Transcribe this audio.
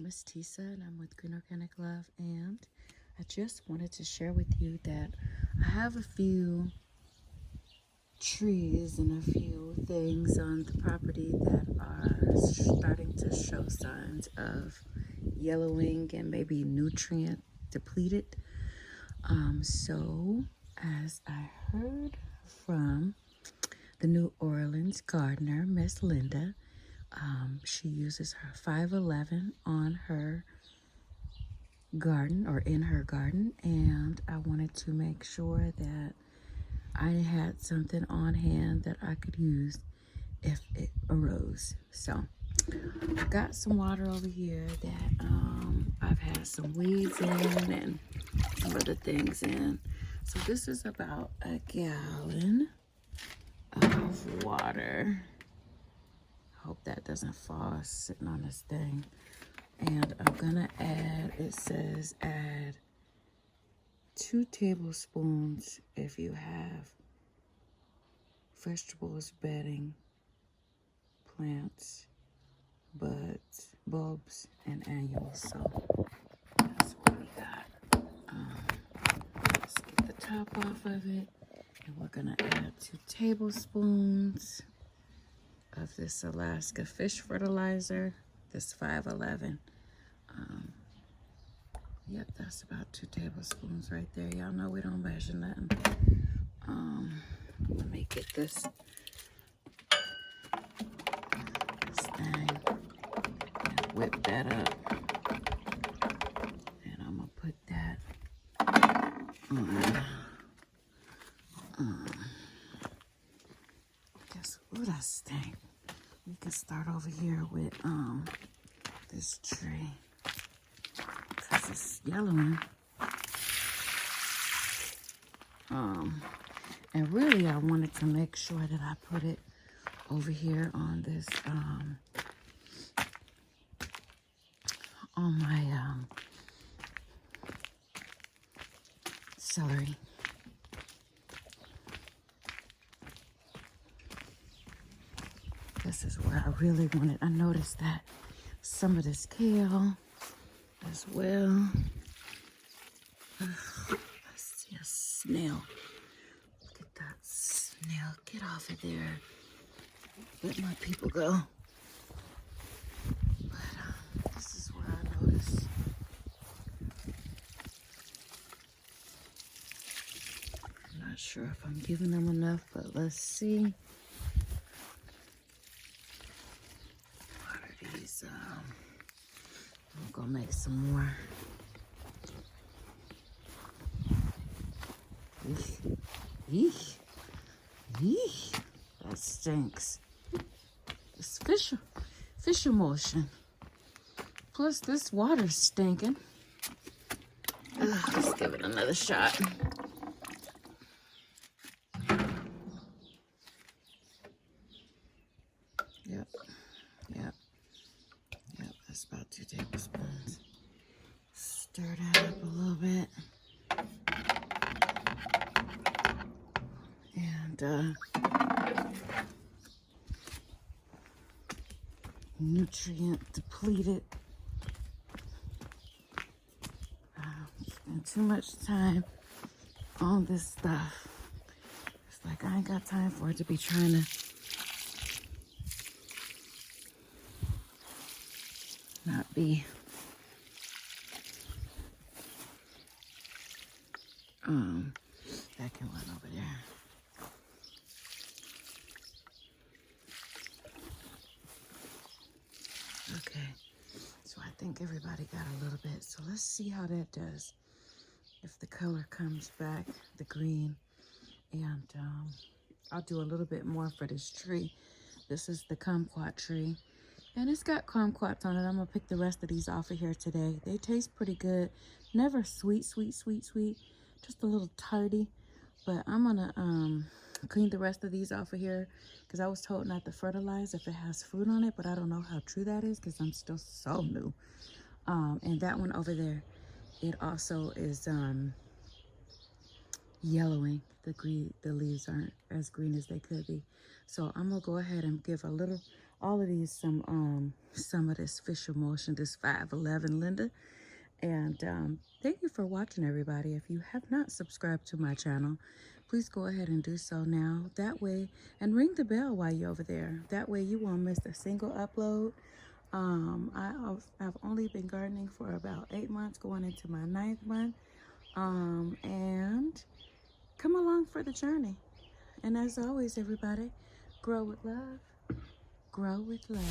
is Tisa, and I'm with Green Organic Love, and I just wanted to share with you that I have a few trees and a few things on the property that are starting to show signs of yellowing and maybe nutrient depleted. So as I heard from the New Orleans gardener, Miss Linda, she uses her 511 on her garden or in her garden, and I wanted to make sure that I had something on hand that I could use if it arose. So I got some water over here that I've had some weeds in and some other things in. So this is about a gallon of water. Hope that doesn't fall sitting on this thing. And I'm gonna add, it says add 2 tablespoons if you have vegetables, bedding, plants, buds, bulbs, and annuals. So that's what we got. Let's get the top off of it. And we're gonna add 2 tablespoons of this Alaska fish fertilizer, this 511. Yep, that's about 2 tablespoons right there. Y'all know we don't measure nothing. Let me get this thing and whip that up. And I'm gonna put that guess what that stink. We can start over here with this tree because it's yellowing. And really I wanted to make sure that I put it over here on this on my celery. This is where I really wanted. I noticed that some of this kale as well. I see a snail. Look at that snail. Get off of there. Let my people go. But this is where I noticed. I'm not sure if I'm giving them enough, but let's see. I'm gonna make some more. Eesh. Eesh. That stinks. It's fish emulsion. Plus this water's stinking. Let's give it another shot. Yep, that's about 2 tablespoons. Stir that up a little bit. And nutrient depleted. Spend too much time on this stuff. It's like I ain't got time for it to be trying to not be that can run over there. Okay, so I think everybody got a little bit. So let's see how that does. If the color comes back, the green, and I'll do a little bit more for this tree. This is the kumquat tree. And it's got kumquats on it. I'm gonna pick the rest of these off of here today. They taste pretty good. Never sweet. Just a little tarty. But I'm gonna clean the rest of these off of here because I was told not to fertilize if it has fruit on it, but I don't know how true that is because I'm still so new. And that one over there, it also is yellowing. The leaves aren't as green as they could be. So I'm gonna go ahead and give all of these some of this fish emulsion, this 511 Linda. And thank you for watching, everybody. If you have not subscribed to my channel, please go ahead and do so now. That way, and ring the bell while you're over there. That way you won't miss a single upload. I've only been gardening for about 8 months, going into my 9th month. And come along for the journey. And as always, everybody, grow with love. Grow with love.